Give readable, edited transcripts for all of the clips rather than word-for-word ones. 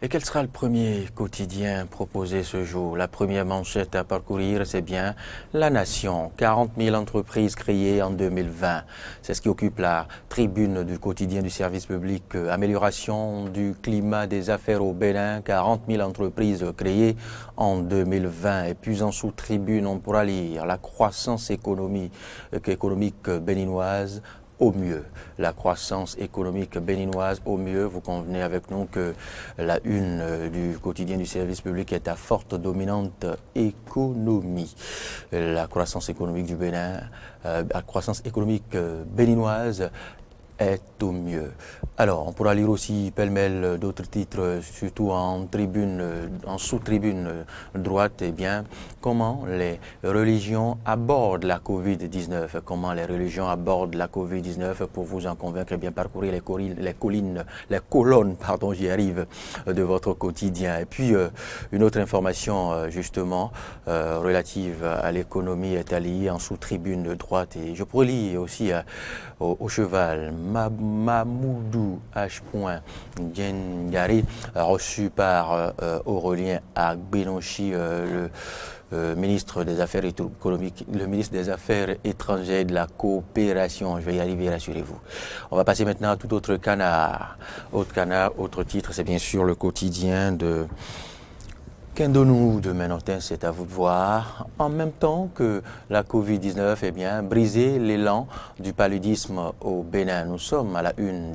Et quel sera le premier quotidien proposé ce jour? La première manchette à parcourir, c'est bien La Nation. 40 000 entreprises créées en 2020. C'est ce qui occupe la tribune du quotidien du service public. Amélioration du climat des affaires au Bénin. 40 000 entreprises créées en 2020. Et puis en sous-tribune, on pourra lire la croissance économique béninoise au mieux. La croissance économique béninoise au mieux. Vous convenez avec nous que la une du quotidien du service public est à forte dominante économie. La croissance économique du Bénin, la croissance économique béninoise est au mieux. Alors, on pourra lire aussi pêle-mêle d'autres titres, surtout en tribune, en sous-tribune droite, eh bien, comment les religions abordent la Covid-19. Comment les religions abordent la Covid-19. Pour vous en convaincre, eh bien, parcourir les colonnes, pardon, j'y arrive, de votre quotidien. Et puis, une autre information, justement, relative à l'économie est à lire en sous-tribune de droite. Et je pourrais lire aussi au cheval, Mamoudou H. Djengari, reçu par Aurélien Agbenochi, le ministre des Affaires économiques, le ministre des Affaires étrangères et de la coopération. Je vais y arriver, rassurez-vous. On va passer maintenant à tout autre canard. Autre canard, autre titre, c'est bien sûr le quotidien de Kindonou demain matin, c'est à vous de voir. En même temps que la Covid-19, eh bien, briser l'élan du paludisme au Bénin. Nous sommes à la une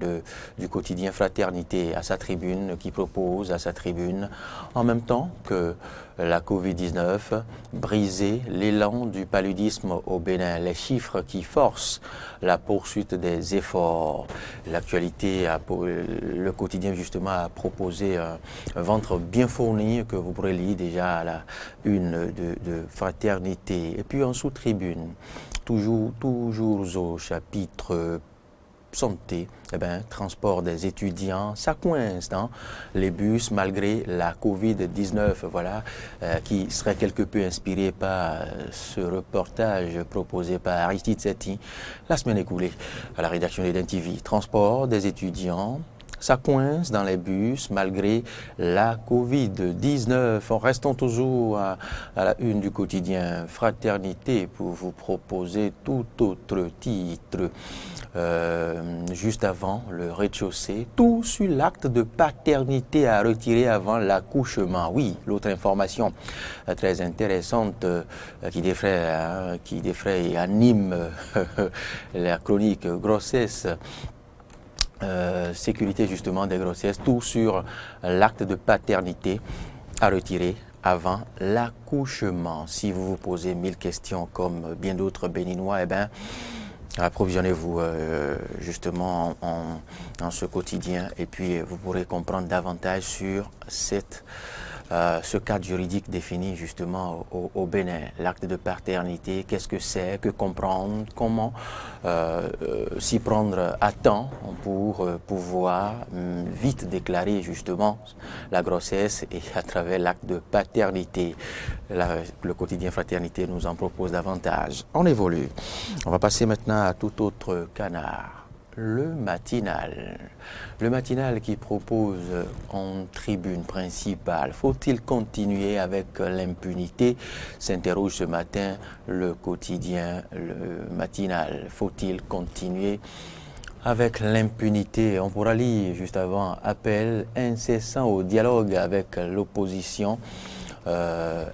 du quotidien Fraternité à sa tribune, qui propose à sa tribune, en même temps que la Covid-19, briser l'élan du paludisme au Bénin. Les chiffres qui forcent la poursuite des efforts. L'actualité, le quotidien justement a proposé un ventre bien fourni que vous pourrez lire déjà à la une de Fraternité. Et puis en sous-tribune, toujours au chapitre santé, eh bien, transport des étudiants, ça coince dans les bus malgré la Covid-19, voilà, qui serait quelque peu inspiré par ce reportage proposé par Aristide Setti la semaine écoulée à la rédaction d'Eden TV. Transport des étudiants, ça coince dans les bus malgré la Covid-19. Restons toujours à la une du quotidien Fraternité pour vous proposer tout autre titre. Juste avant le rez-de-chaussée, tout sur l'acte de paternité à retirer avant l'accouchement. Oui, l'autre information très intéressante qui défraie et anime la chronique grossesse. Sécurité justement des grossesses, tout sur l'acte de paternité à retirer avant l'accouchement. Si vous vous posez 1000 questions comme bien d'autres Béninois, eh bien, approvisionnez-vous justement en ce quotidien et puis vous pourrez comprendre davantage sur ce cadre juridique défini justement au Bénin. L'acte de paternité, qu'est-ce que c'est, que comprendre, comment s'y prendre à temps pour pouvoir vite déclarer justement la grossesse et à travers l'acte de paternité. Le quotidien Fraternité nous en propose davantage. On évolue. On va passer maintenant à tout autre canard. Le matinal. Le matinal qui propose en tribune principale. Faut-il continuer avec l'impunité? S'interroge ce matin le quotidien, le matinal. Faut-il continuer avec l'impunité? On pourra lire juste avant appel incessant au dialogue avec l'opposition.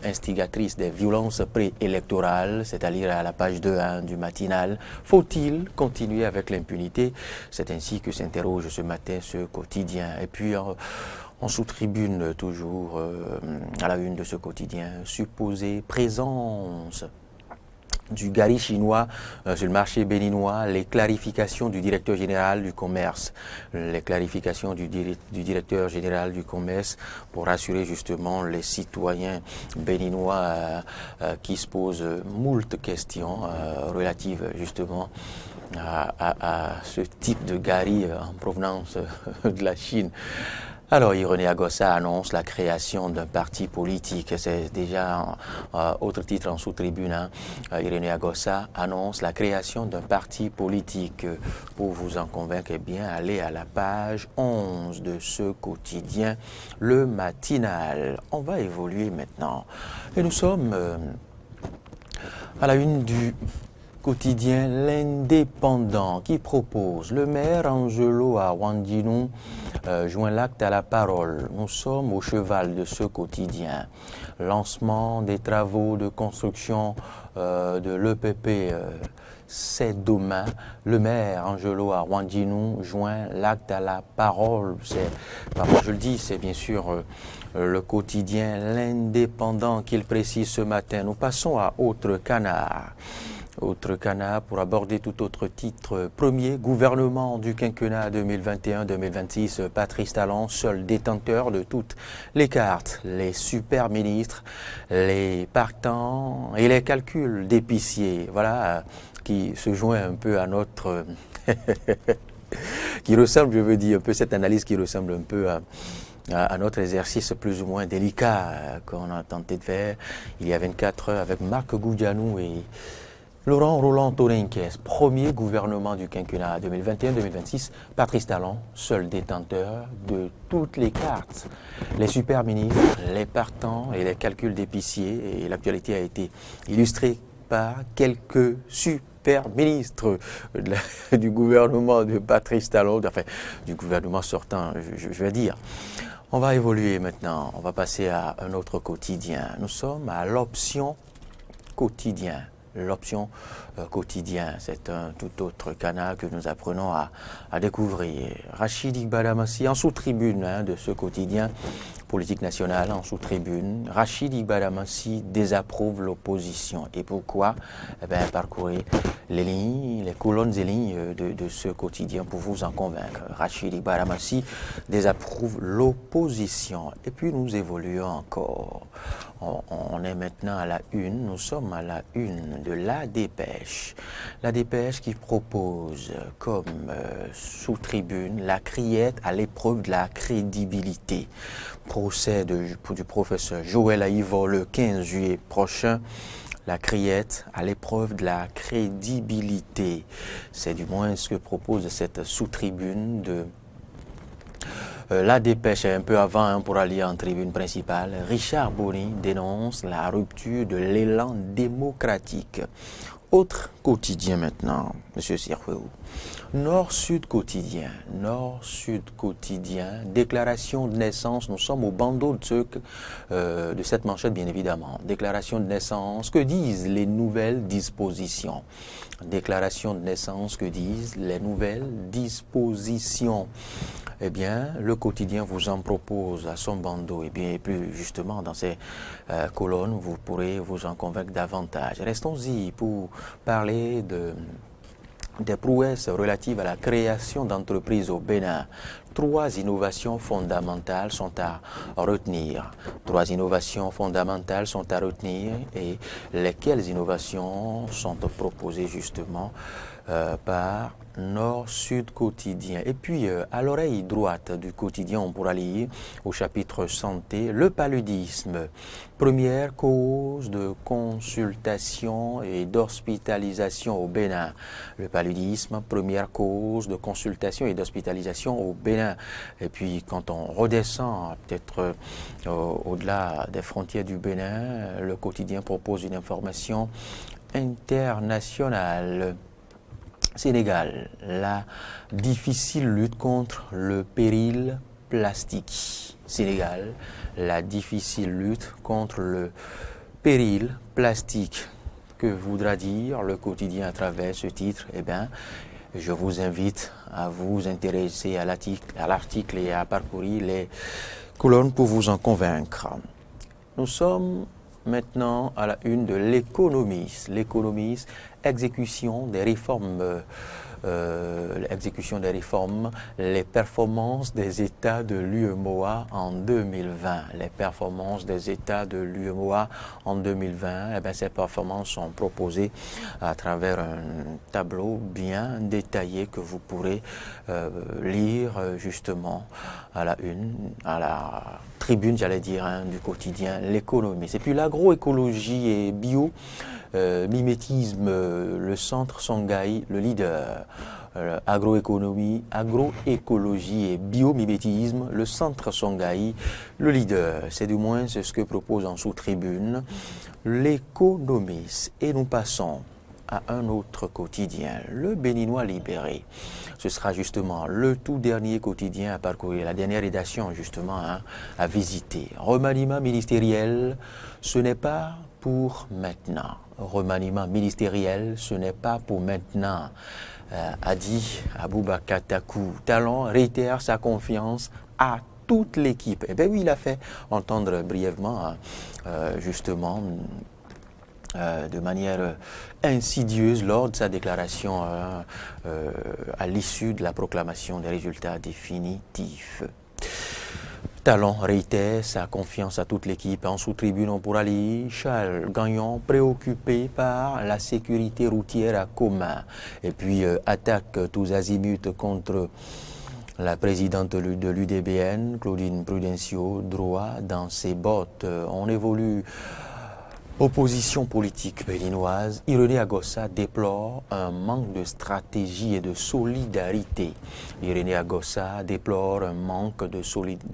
Instigatrice des violences préélectorales, c'est-à-dire à la page 2 du matinal. Faut-il continuer avec l'impunité? C'est ainsi que s'interroge ce matin ce quotidien. Et puis en sous-tribune, toujours à la une de ce quotidien, supposée présence du gari chinois sur le marché béninois, les clarifications du directeur général du commerce, les clarifications du directeur général du commerce pour rassurer justement les citoyens béninois qui se posent moult questions relatives justement à ce type de gari en provenance de la Chine. Alors, Irénée Agossa annonce la création d'un parti politique. C'est déjà autre titre en sous-tribune. Hein. Irénée Agossa annonce la création d'un parti politique. Pour vous en convaincre, eh bien, allez à la page 11 de ce quotidien, le matinal. On va évoluer maintenant. Et nous sommes à la une du quotidien L'Indépendant qui propose le maire Angelo Awandjinou joint l'acte à la parole. Nous sommes au cheval de ce quotidien. Lancement des travaux de construction de l'EPP, c'est demain. Le maire Angelo Awandjinou joint l'acte à la parole. Moi je le dis, c'est bien sûr le quotidien L'Indépendant qu'il précise ce matin. Nous passons à Autre Canard. Autre Canard pour aborder tout autre titre. Premier gouvernement du quinquennat 2021-2026, Patrice Talon, seul détenteur de toutes les cartes, les super ministres, les partants et les calculs d'épicier. Voilà, qui se joint un peu à notre... qui ressemble, je veux dire, un peu cette analyse qui ressemble un peu à notre exercice plus ou moins délicat qu'on a tenté de faire il y a 24 heures avec Marc Goudianou et Laurent Roland Torinquès, premier gouvernement du quinquennat 2021-2026, Patrice Talon, seul détenteur de toutes les cartes. Les super ministres, les partants et les calculs d'épicier. Et l'actualité a été illustrée par quelques super ministres du gouvernement de Patrice Talon, enfin du gouvernement sortant, je vais dire. On va évoluer maintenant, on va passer à un autre quotidien. Nous sommes à l'option quotidien. L'option quotidien, c'est un tout autre canal que nous apprenons à découvrir. Rachid Igbadamassi en sous-tribune de ce quotidien politique nationale, en sous-tribune. Rachid Igbadamassi désapprouve l'opposition. Et pourquoi? Eh bien, parcourez les lignes, les colonnes et lignes de ce quotidien pour vous en convaincre. Rachid Igbadamassi désapprouve l'opposition. Et puis nous évoluons encore. On est maintenant à la une, nous sommes à la une de La Dépêche. La Dépêche qui propose comme sous-tribune la criette à l'épreuve de la crédibilité. Procès du professeur Joël Aïvo le 15 juillet prochain. La criette à l'épreuve de la crédibilité. C'est du moins ce que propose cette sous-tribune de La Dépêche un peu avant pour aller en tribune principale. Richard Boni dénonce la rupture de l'élan démocratique. Autre quotidien maintenant, M. Sirfeou. Nord-Sud quotidien, Nord-Sud quotidien, déclaration de naissance, nous sommes au bandeau de cette manchette bien évidemment. Déclaration de naissance, que disent les nouvelles dispositions? Déclaration de naissance, que disent les nouvelles dispositions? Eh bien, le quotidien vous en propose à son bandeau. Et bien, plus justement, dans ces colonnes, vous pourrez vous en convaincre davantage. Restons-y pour parler des prouesses relatives à la création d'entreprises au Bénin. 3 innovations fondamentales sont à retenir. 3 innovations fondamentales sont à retenir et lesquelles innovations sont proposées justement par Nord-Sud quotidien. Et puis, à l'oreille droite du quotidien, on pourra lire au chapitre santé, le paludisme, première cause de consultation et d'hospitalisation au Bénin. Le paludisme, première cause de consultation et d'hospitalisation au Bénin. Et puis, quand on redescend peut-être au-delà des frontières du Bénin, le quotidien propose une information internationale. Sénégal, la difficile lutte contre le péril plastique. Sénégal, la difficile lutte contre le péril plastique. Que voudra dire le quotidien à travers ce titre? Eh bien, je vous invite à vous intéresser à l'article et à parcourir les colonnes pour vous en convaincre. Nous sommes maintenant à la une de l'Économiste. L'Économiste, exécution des réformes l'exécution des réformes, les performances des États de l'UEMOA en 2020. Les performances des États de l'UEMOA en 2020, eh bien, ces performances sont proposées à travers un tableau bien détaillé que vous pourrez lire justement à la une, à la tribune, j'allais dire, du quotidien L'Économiste. Et puis l'agroécologie et mimétisme, le centre Songhai, le leader. Agroéconomie, agroécologie et biomimétisme, le centre Songhai, le leader. C'est du moins ce que propose en sous-tribune L'Économiste. Et nous passons à un autre quotidien, le Béninois Libéré. Ce sera justement le tout dernier quotidien à parcourir, la dernière rédaction justement à visiter. Remaniement ministériel, ce n'est pas pour maintenant. Remaniement ministériel, ce n'est pas pour maintenant, a dit Aboubakar Takou. Talon réitère sa confiance à toute l'équipe. Eh bien oui, il a fait entendre brièvement justement de manière insidieuse lors de sa déclaration à l'issue de la proclamation des résultats définitifs. Talon réitère sa confiance à toute l'équipe. En sous-tribune, on pourra lire Charles Gagnon préoccupé par la sécurité routière à Coma. Et puis attaque tous azimuts contre la présidente de l'UDBN, Claudine Prudencio, droit dans ses bottes. On évolue. Opposition politique béninoise, Irénée Agossa déplore un manque de stratégie et de solidarité. Irénée Agossa déplore un manque de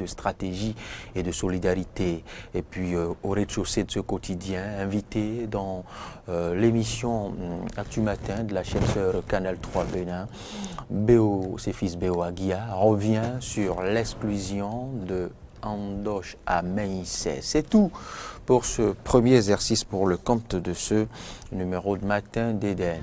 stratégie et de solidarité. Et puis, au rez-de-chaussée de ce quotidien, invité dans l'émission Actu Matin de la chaîne sœur Canal 3 Bénin, ses fils Béo Aguia revient sur l'exclusion de Andoche à Maïsset. C'est tout pour ce premier exercice pour le compte de ce numéro de Matin d'Éden.